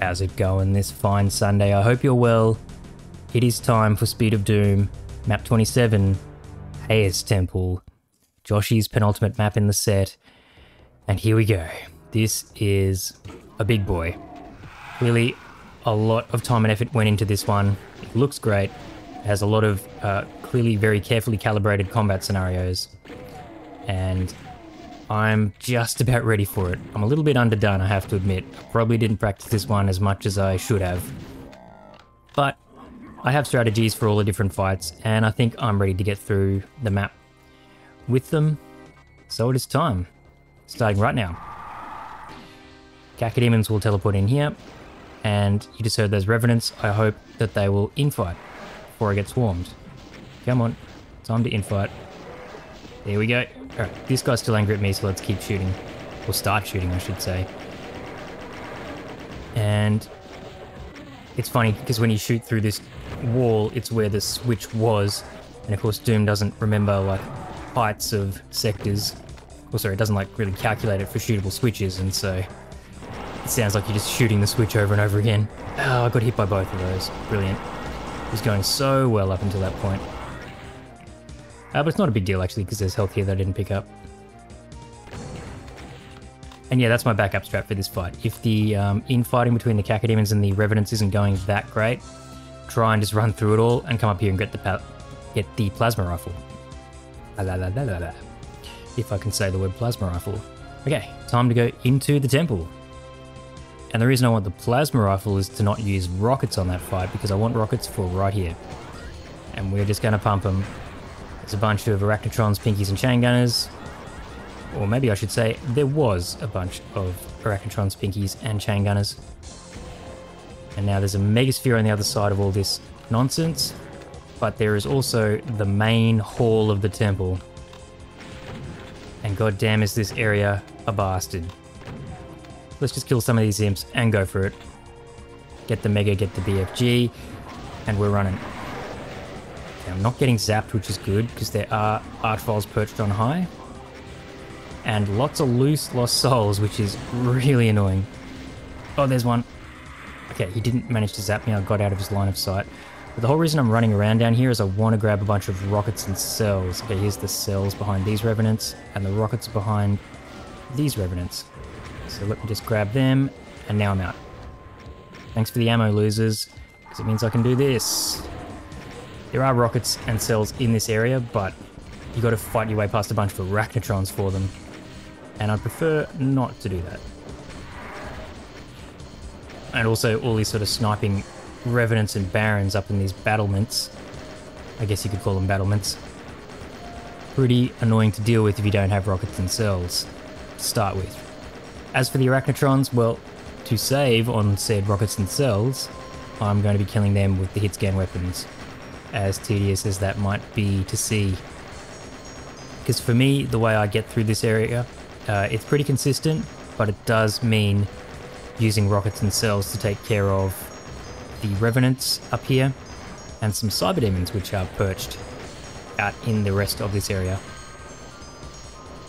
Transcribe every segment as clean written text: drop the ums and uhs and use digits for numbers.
How's it going this fine Sunday? I hope you're well. It is time for Speed of Doom, map 27, Hayes Temple, Joshy's penultimate map in the set. And here we go. This is a big boy. Clearly, a lot of time and effort went into this one. It looks great. It has a lot of clearly very carefully calibrated combat scenarios. And I'm just about ready for it. I'm a little bit underdone, I have to admit. I probably didn't practice this one as much as I should have. But I have strategies for all the different fights, and I think I'm ready to get through the map with them. So it is time. Starting right now. Cacodemons will teleport in here, and you just heard those revenants. I hope that they will infight before I get swarmed. Come on, time to infight. There we go. Alright, this guy's still angry at me, so let's keep shooting. Or start shooting, I should say. And it's funny, because when you shoot through this wall, it's where the switch was. And of course, Doom doesn't remember, like, heights of sectors. Or sorry, it doesn't, like, really calculate it for shootable switches, and so it sounds like you're just shooting the switch over and over again. Oh, I got hit by both of those. Brilliant. It was going so well up until that point. But it's not a big deal, actually, because there's health here that I didn't pick up. And yeah, that's my backup strat for this fight. If the infighting between the Cacodemons and the Revenants isn't going that great, try and just run through it all and come up here and get the plasma rifle. If I can say the word plasma rifle. Okay, time to go into the temple. And the reason I want the plasma rifle is to not use rockets on that fight, because I want rockets for right here. And we're just going to pump them. There's a bunch of Arachnotrons, Pinkies, and Chain Gunners. Or maybe I should say, there was a bunch of Arachnotrons, Pinkies, and Chain Gunners. And now there's a Megasphere on the other side of all this nonsense. But there is also the main hall of the temple. And goddamn is this area a bastard. Let's just kill some of these imps and go for it. Get the Mega, get the BFG, and we're running. I'm not getting zapped, which is good, because there are Archviles perched on high. And lots of loose lost souls, which is really annoying. Oh, there's one. Okay, he didn't manage to zap me, I got out of his line of sight. But the whole reason I'm running around down here is I want to grab a bunch of rockets and cells. Okay, here's the cells behind these Revenants, and the rockets behind these Revenants. So let me just grab them, and now I'm out. Thanks for the ammo, losers, because it means I can do this. There are rockets and cells in this area, but you got to fight your way past a bunch of Arachnotrons for them. And I'd prefer not to do that. And also all these sort of sniping Revenants and Barons up in these battlements. I guess you could call them battlements. Pretty annoying to deal with if you don't have rockets and cells to start with. As for the Arachnotrons, well, to save on said rockets and cells, I'm going to be killing them with the hit scan weapons. As tedious as that might be to see. Because for me, the way I get through this area, it's pretty consistent, but it does mean using rockets and cells to take care of the Revenants up here, and some Cyberdemons which are perched out in the rest of this area.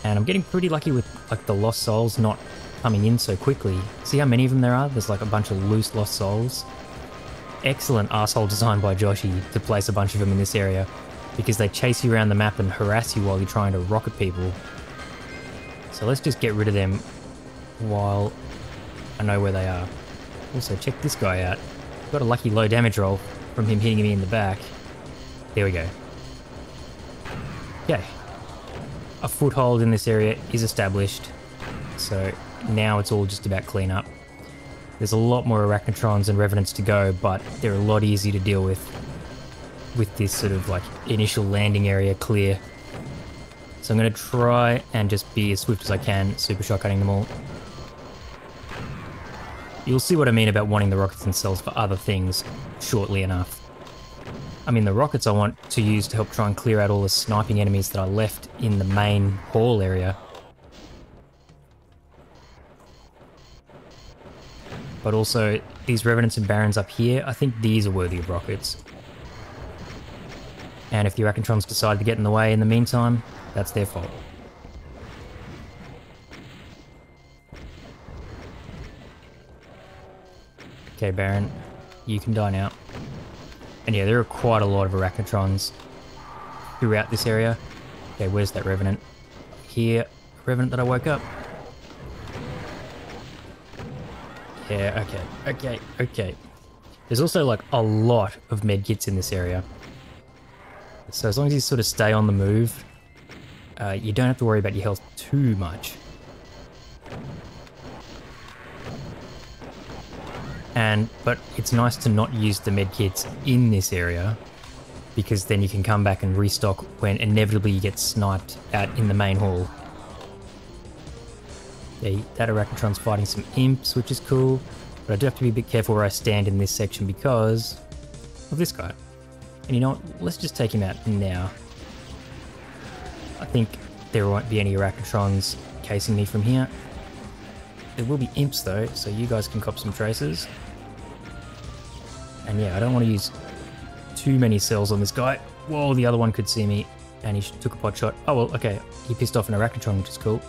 And I'm getting pretty lucky with like the lost souls not coming in so quickly. See how many of them there are? There's like a bunch of loose lost souls. Excellent arsehole design by Joshy to place a bunch of them in this area, because they chase you around the map and harass you while you're trying to rocket people. So let's just get rid of them while I know where they are. Also, check this guy out. Got a lucky low damage roll from him hitting me in the back. There we go. Okay. A foothold in this area is established. So now it's all just about cleanup. There's a lot more Arachnotrons and Revenants to go, but they're a lot easier to deal with this sort of like initial landing area clear. So I'm going to try and just be as swift as I can, super shotgunning them all. You'll see what I mean about wanting the rockets and cells for other things shortly enough. I mean, the rockets I want to use to help try and clear out all the sniping enemies that I left in the main hall area. But also, these Revenants and Barons up here, I think these are worthy of rockets. And if the Arachnotrons decide to get in the way in the meantime, that's their fault. Okay, Baron, you can die now. And yeah, there are quite a lot of Arachnotrons throughout this area. Okay, where's that Revenant? Here, Revenant that I woke up. Yeah, okay. There's also like a lot of medkits in this area. So as long as you sort of stay on the move, you don't have to worry about your health too much. But it's nice to not use the medkits in this area, because then you can come back and restock when inevitably you get sniped out in the main hall. Yeah, that Arachnotron's fighting some imps, which is cool, but I do have to be a bit careful where I stand in this section because of this guy. And you know what, let's just take him out now. I think there won't be any Arachnotrons casing me from here. There will be imps though, so you guys can cop some traces. And yeah, I don't want to use too many cells on this guy. Whoa, the other one could see me, and he took a pot shot. Oh well, okay, he pissed off an Arachnotron, which is cool.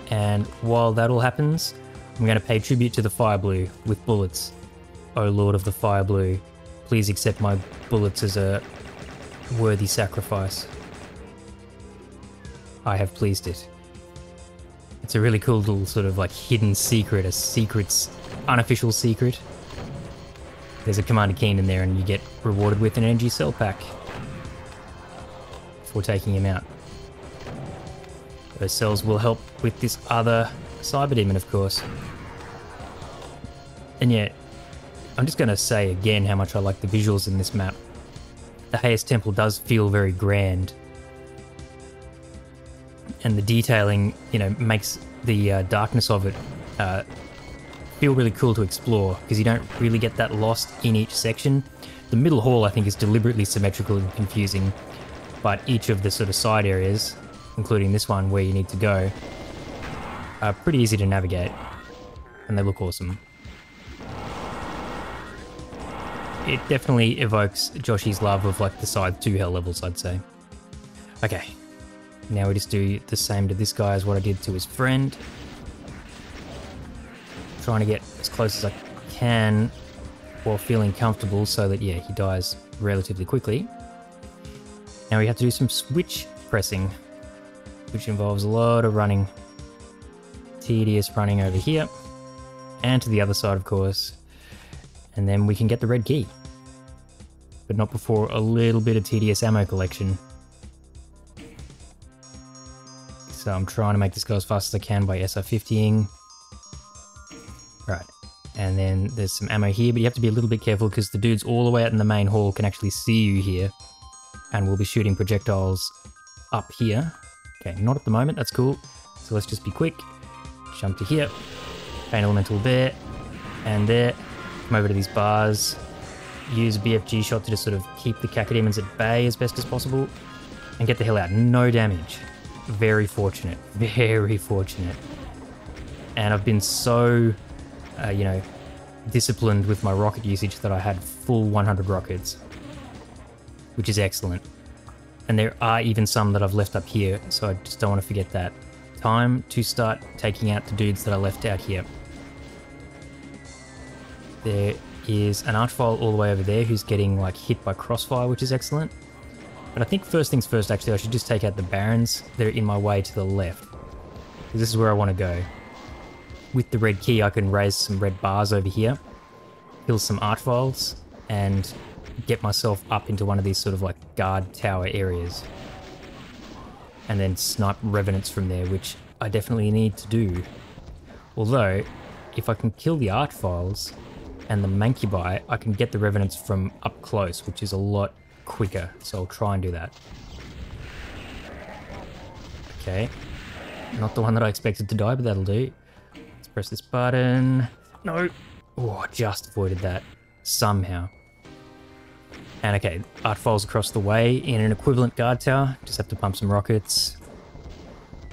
And while that all happens, I'm going to pay tribute to the Fire Blue with bullets. Oh Lord of the Fire Blue, please accept my bullets as a worthy sacrifice. I have pleased it. It's a really cool little sort of like hidden secret, a secret's unofficial secret. There's a Commander Keen in there and you get rewarded with an energy cell pack for taking him out. Those cells will help with this other Cyber Demon, of course. And yeah, I'm just going to say again how much I like the visuals in this map. The Hayes Temple does feel very grand. And the detailing, you know, makes the darkness of it feel really cool to explore, because you don't really get that lost in each section. The middle hall, I think, is deliberately symmetrical and confusing, but each of the sort of side areas, including this one where you need to go, are pretty easy to navigate, and they look awesome. It definitely evokes Joshy's love of like the side 2 hell levels, I'd say. Okay, now we just do the same to this guy as what I did to his friend. Trying to get as close as I can while feeling comfortable so that, yeah, he dies relatively quickly. Now we have to do some switch pressing, which involves a lot of running. Tedious running over here, and to the other side, of course. And then we can get the red key. But not before a little bit of tedious ammo collection. So I'm trying to make this go as fast as I can by SR50ing. Right, and then there's some ammo here, but you have to be a little bit careful because the dudes all the way out in the main hall can actually see you here. And we'll be shooting projectiles up here. Okay, not at the moment, that's cool. So let's just be quick. Jump to here. Pain Elemental there. And there. Come over to these bars. Use a BFG shot to just sort of keep the Cacodemons at bay as best as possible. And get the hell out. No damage. Very fortunate. Very fortunate. And I've been so, you know, disciplined with my rocket usage that I had full 100 rockets. Which is excellent. And there are even some that I've left up here, so I just don't want to forget that. Time to start taking out the dudes that I left out here. There is an Archvile all the way over there who's getting like hit by crossfire, which is excellent. But I think first things first, actually, I should just take out the Barons that are in my way to the left. Because this is where I want to go. With the red key, I can raise some red bars over here, kill some Archviles, and get myself up into one of these sort of like guard tower areas. And then snipe Revenants from there, which I definitely need to do. Although, if I can kill the Archviles and the Mancubi, I can get the Revenants from up close, which is a lot quicker, so I'll try and do that. Okay. Not the one that I expected to die, but that'll do. Let's press this button. No! Oh, I just avoided that. Somehow. And okay, Archviles across the way in an equivalent guard tower. Just have to pump some rockets.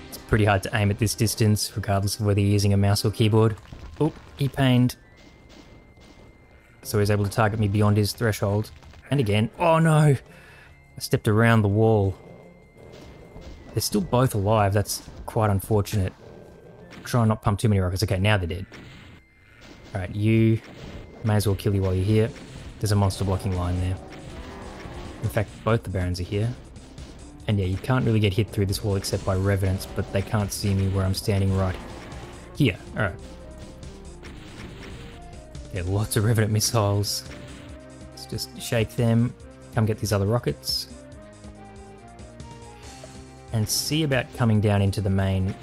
It's pretty hard to aim at this distance, regardless of whether you're using a mouse or keyboard. Oh, he pained. So he's able to target me beyond his threshold. And again, oh no! I stepped around the wall. They're still both alive, that's quite unfortunate. Try and not pump too many rockets. Okay, now they're dead. Alright, you may as well kill you while you're here. There's a monster blocking line there. In fact, both the Barons are here. And yeah, you can't really get hit through this wall except by Revenants, but they can't see me where I'm standing right here. Alright. Yeah, lots of Revenant missiles. Let's just shake them. Come get these other rockets. And see about coming down into the main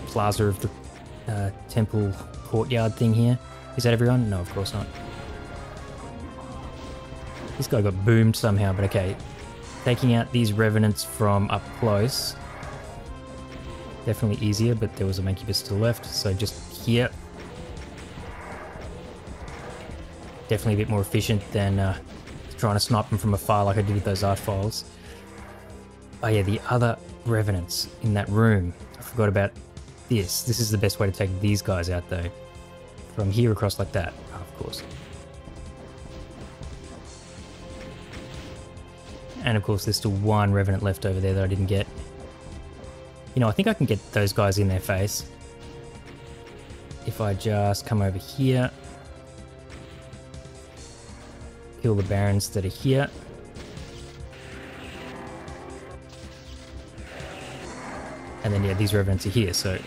plaza of the temple courtyard thing here. Is that everyone? No, of course not. This guy got boomed somehow, but okay. Taking out these Revenants from up close. Definitely easier, but there was a Mancubus to the left, so just here. Definitely a bit more efficient than trying to snipe them from afar like I did with those art files. Oh yeah, the other Revenants in that room. I forgot about this. This is the best way to take these guys out though. From here across like that, of course. And of course there's still one Revenant left over there that I didn't get. You know, I think I can get those guys in their face. If I just come over here. Kill the Barons that are here. And then yeah, these Revenants are here, so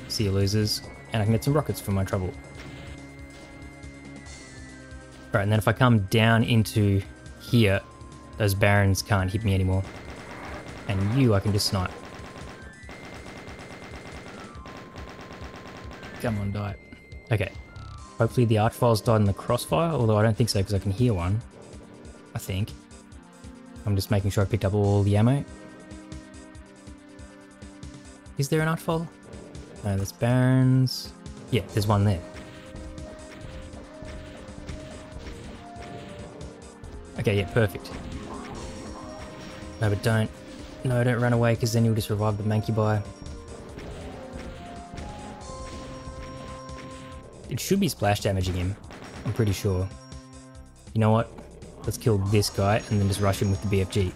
see you losers. And I can get some rockets for my trouble. Right, and then if I come down into here, those Barons can't hit me anymore. And you, I can just snipe. Come on, die. Okay. Hopefully the Archfiles died in the crossfire, although I don't think so because I can hear one. I think. I'm just making sure I picked up all the ammo. Is there an Archfile? No, there's Barons. Yeah, there's one there. Okay, yeah, perfect. No, but don't. No, don't run away because then you'll just revive the Mancubi. It should be splash damaging him. I'm pretty sure. You know what? Let's kill this guy and then just rush him with the BFG.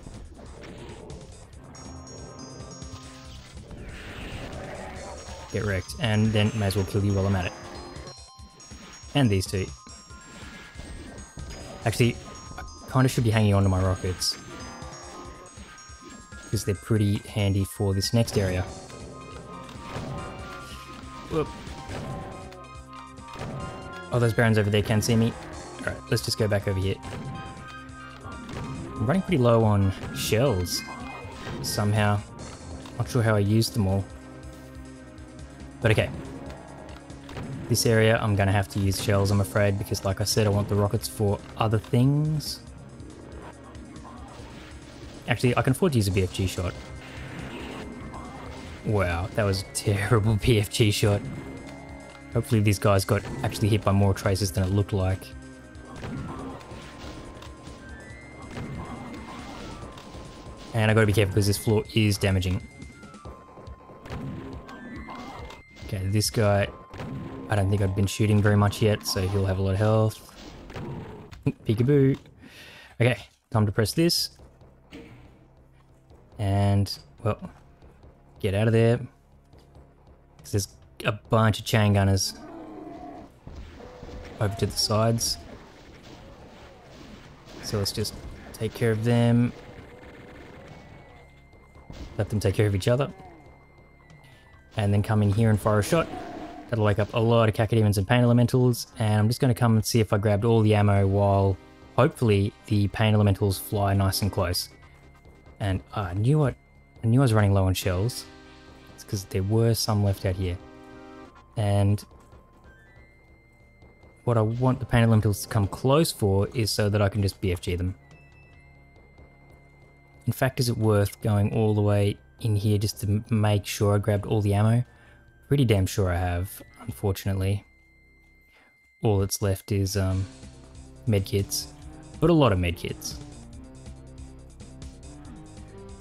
Get wrecked. And then may as well kill you while I'm at it. And these two. Actually, I kind of should be hanging on to my rockets. Because they're pretty handy for this next area. Whoop. Oh, those Barons over there can see me. Alright, let's just go back over here. I'm running pretty low on shells. Somehow. Not sure how I used them all. But okay. This area, I'm going to have to use shells, I'm afraid, because like I said, I want the rockets for other things. Actually, I can afford to use a BFG shot. Wow, that was a terrible BFG shot. Hopefully these guys got actually hit by more traces than it looked like. And I gotta be careful because this floor is damaging. Okay, this guy, I don't think I've been shooting very much yet, so he'll have a lot of health. Peekaboo. Okay, time to press this. And, well, get out of there. Because there's a bunch of chain gunners over to the sides. So let's just take care of them. Let them take care of each other. And then come in here and fire a shot. That'll wake up a lot of Cacodemons and Pain Elementals. And I'm just going to come and see if I grabbed all the ammo while hopefully the Pain Elementals fly nice and close. And I knew I was running low on shells. It's because there were some left out here. And what I want the Pain Elementals to come close for is so that I can just BFG them. In fact, is it worth going all the way in here just to make sure I grabbed all the ammo? Pretty damn sure I have, unfortunately. All that's left is medkits, but a lot of medkits.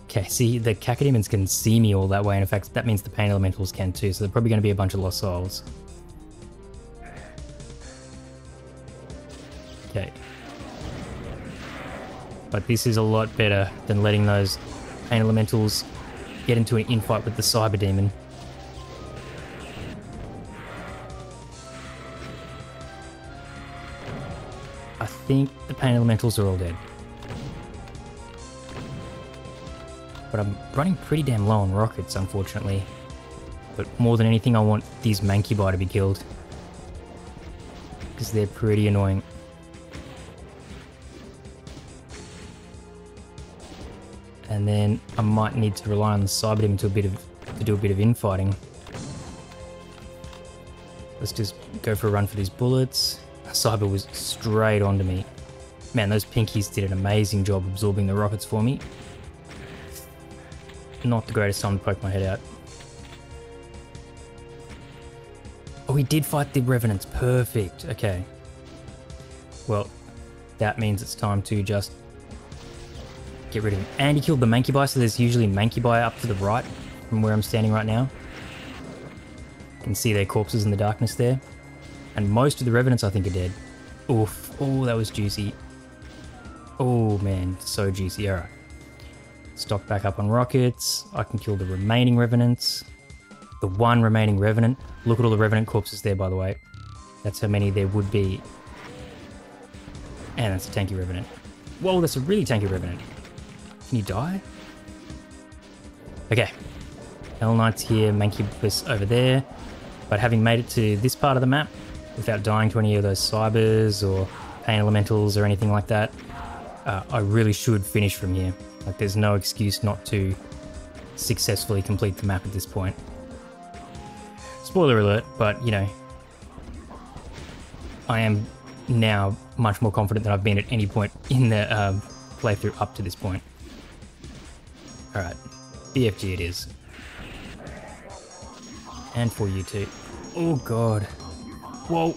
Okay, see, the Cacodemons can see me all that way, and in fact, that means the Pain Elementals can too, so they're probably going to be a bunch of lost souls. Okay. But this is a lot better than letting those Pain Elementals get into an infight with the Cyber Demon. think the pain elementals are all dead. But I'm running pretty damn low on rockets, unfortunately. But more than anything, I want these Mancubi to be killed. Because they're pretty annoying. And then I might need to rely on the Cyber Demon to do a bit of infighting. Let's just go for a run for these bullets. Cyber was straight onto me. Man, those pinkies did an amazing job absorbing the rockets for me. Not the greatest time to poke my head out. Oh, he did fight the Revenants. Perfect. Okay. Well, that means it's time to just get rid of him. And he killed the Mancubi, so there's usually Mancubi up to the right from where I'm standing right now. You can see their corpses in the darkness there. And most of the Revenants, I think, are dead. Oof. Oh, that was juicy. Oh, man. So juicy. Alright. Stock back up on rockets. I can kill the remaining Revenants. The one remaining Revenant. Look at all the Revenant corpses there, by the way. That's how many there would be. And that's a tanky Revenant. Whoa, that's a really tanky Revenant. Can you die? Okay. Hell Knight's here, Mancubus over there. But having made it to this part of the map, without dying to any of those Cybers or Pain Elementals or anything like that, I really should finish from here. Like, there's no excuse not to successfully complete the map at this point. Spoiler alert, but, you know, I am now much more confident than I've been at any point in the playthrough up to this point. Alright, BFG it is. And for you too. Oh god. Whoa.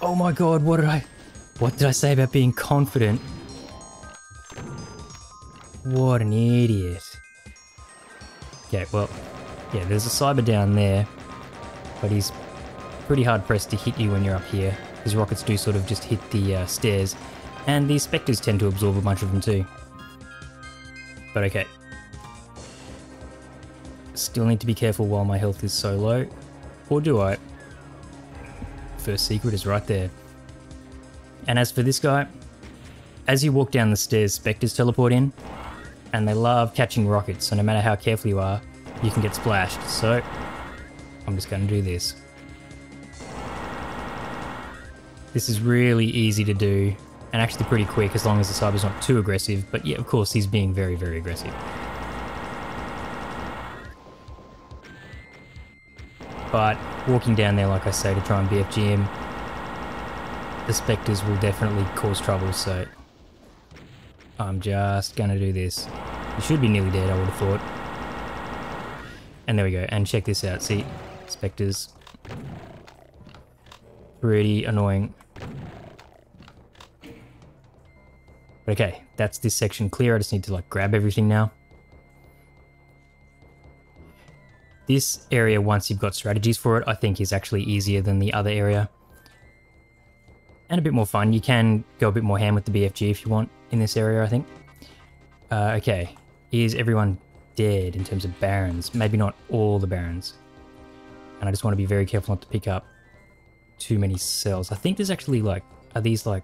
Oh my god, what did I say about being confident? What an idiot. Okay, well, yeah, there's a Cyber down there, but he's pretty hard pressed to hit you when you're up here. His rockets do sort of just hit the stairs, and these Spectres tend to absorb a bunch of them too. But okay. Still need to be careful while my health is so low. Or do I? First secret is right there. And as for this guy, as you walk down the stairs, Spectres teleport in, and they love catching rockets, so no matter how careful you are, you can get splashed. So, I'm just going to do this. This is really easy to do, and actually pretty quick as long as the Cyber's not too aggressive, but yeah, of course he's being very, very aggressive. But walking down there, like I say, to try and BFG him, the Spectres will definitely cause trouble, so I'm just gonna do this. He should be nearly dead, I would have thought. And there we go, and check this out, see, Spectres. Pretty annoying. Okay, that's this section clear, I just need to like grab everything now. This area, once you've got strategies for it, I think is actually easier than the other area. And a bit more fun. You can go a bit more ham with the BFG if you want in this area, I think. Okay, is everyone dead in terms of Barons? Maybe not all the Barons. And I just want to be very careful not to pick up too many cells. I think there's actually like, are these like,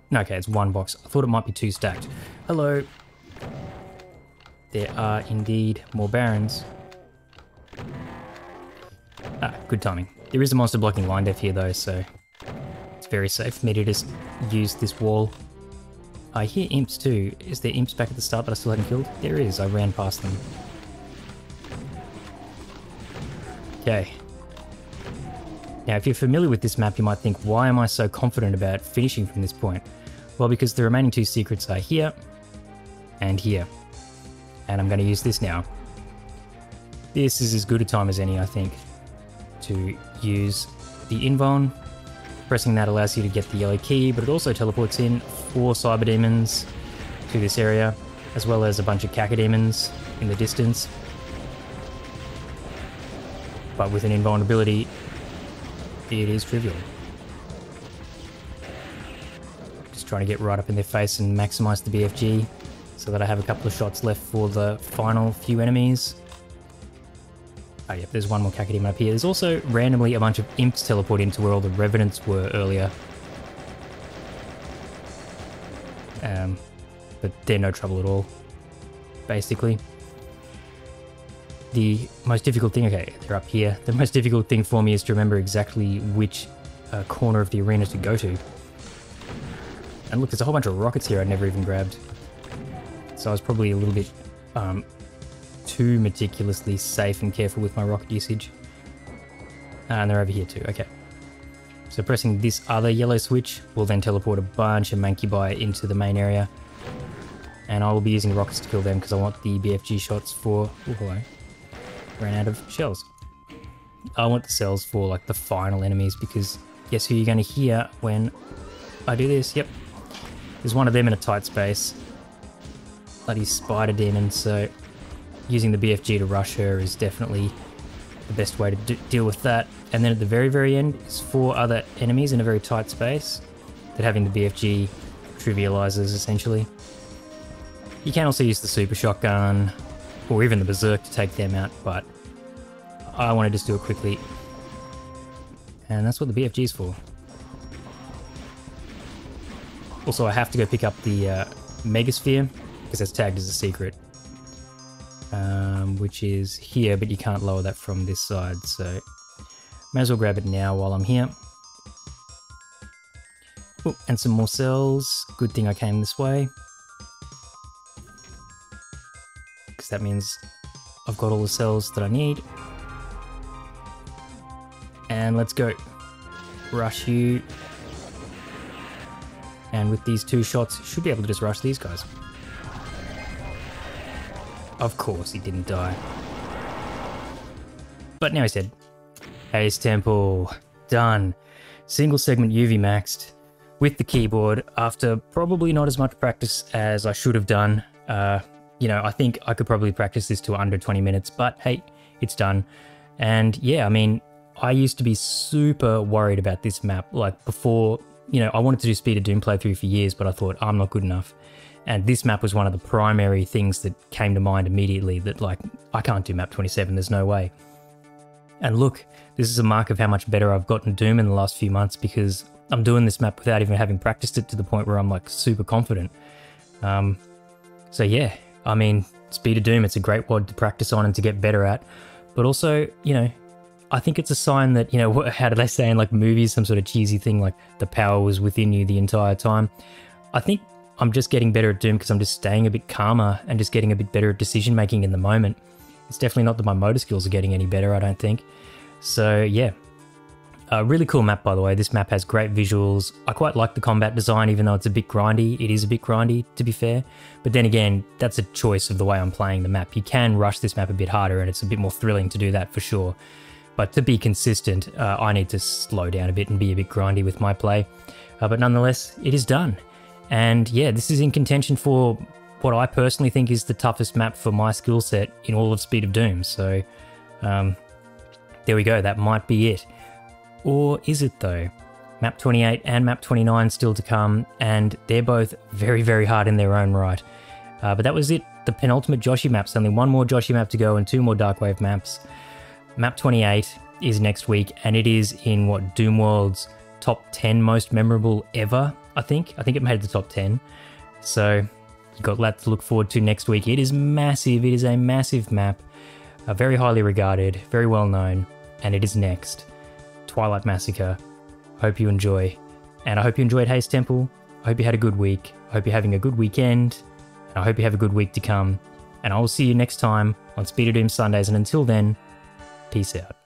no, okay, it's one box. I thought it might be two stacked. Hello. There are indeed more Barons. Ah, good timing. There is a monster blocking line def here though, so it's very safe for me to just use this wall. I hear imps too. Is there imps back at the start that I still hadn't killed? There is, I ran past them. Okay. Now if you're familiar with this map, you might think, why am I so confident about finishing from this point? Well, because the remaining two secrets are here and here. And I'm going to use this now. This is as good a time as any, I think, to use the invuln. Pressing that allows you to get the yellow key, but it also teleports in 4 Cyber Demons to this area, as well as a bunch of Cacodemons in the distance. But with an invulnerability, it is trivial. Just trying to get right up in their face and maximize the BFG, so that I have a couple of shots left for the final few enemies. Oh yeah, there's one more Cacodemon up here. There's also randomly a bunch of imps teleport into where all the Revenants were earlier. but they're no trouble at all, basically. The most difficult thing, okay, they're up here. The most difficult thing for me is to remember exactly which corner of the arena to go to. And look, there's a whole bunch of rockets here I'd never even grabbed. So I was probably a little bit too meticulously safe and careful with my rocket usage. And they're over here too, okay. So pressing this other yellow switch will then teleport a bunch of Mancubi into the main area. And I will be using rockets to kill them because I want the BFG shots for... Oh, hello. Ran out of shells. I want the cells for like the final enemies because guess who you're going to hear when I do this? Yep. There's one of them in a tight space. Bloody spider demon, so using the BFG to rush her is definitely the best way to deal with that. And then at the very, very end is 4 other enemies in a very tight space that having the BFG trivializes, essentially. You can also use the super shotgun or even the berserk to take them out, but I want to just do it quickly. And that's what the BFG is for. Also, I have to go pick up the Megasphere because it's tagged as a secret. Which is here, but you can't lower that from this side, so may as well grab it now while I'm here. Oh, and some more cells. Good thing I came this way. Because that means I've got all the cells that I need. And let's go. Rush you. And with these 2 shots, should be able to just rush these guys. Of course he didn't die. But now he's dead. Haze Temple. Done. Single segment UVMaxed with the keyboard after probably not as much practice as I should have done. You know, I think I could probably practice this to under 20 minutes, but hey, it's done. And yeah, I mean, I used to be super worried about this map. Like before, you know, I wanted to do Speed of Doom playthrough for years, but I thought I'm not good enough. And this map was one of the primary things that came to mind immediately, that like, I can't do map 27, there's no way. And look, this is a mark of how much better I've gotten Doom in the last few months because I'm doing this map without even having practiced it to the point where I'm like super confident. So yeah, I mean, Speed of Doom, it's a great WAD to practice on and to get better at. But also, you know, I think it's a sign that, you know, how do they say in like movies, some sort of cheesy thing like the power was within you the entire time. I think I'm just getting better at Doom because I'm just staying a bit calmer and just getting a bit better at decision making in the moment. It's definitely not that my motor skills are getting any better, I don't think. So yeah, a really cool map, by the way. This map has great visuals. I quite like the combat design, even though it's a bit grindy. It is a bit grindy, to be fair. But then again, that's a choice of the way I'm playing the map. You can rush this map a bit harder and it's a bit more thrilling to do that for sure. But to be consistent, I need to slow down a bit and be a bit grindy with my play. But nonetheless, it is done. And yeah, this is in contention for what I personally think is the toughest map for my skill set in all of Speed of Doom. So there we go, that might be it. Or is it though? Map 28 and map 29 still to come, and they're both very, very hard in their own right. But that was it, the penultimate Joshy maps. Only 1 more Joshy map to go and 2 more Darkwave maps. Map 28 is next week, and it is in what, Doom World's top 10 most memorable ever, I think. I think it made the top 10. So you've got that to look forward to next week. It is massive. It is a massive map. Very highly regarded, very well known, and it is next. Twilight Massacre. Hope you enjoy. And I hope you enjoyed Haze Temple. I hope you had a good week. I hope you're having a good weekend. And I hope you have a good week to come. And I will see you next time on Speed of Doom Sundays. And until then, peace out.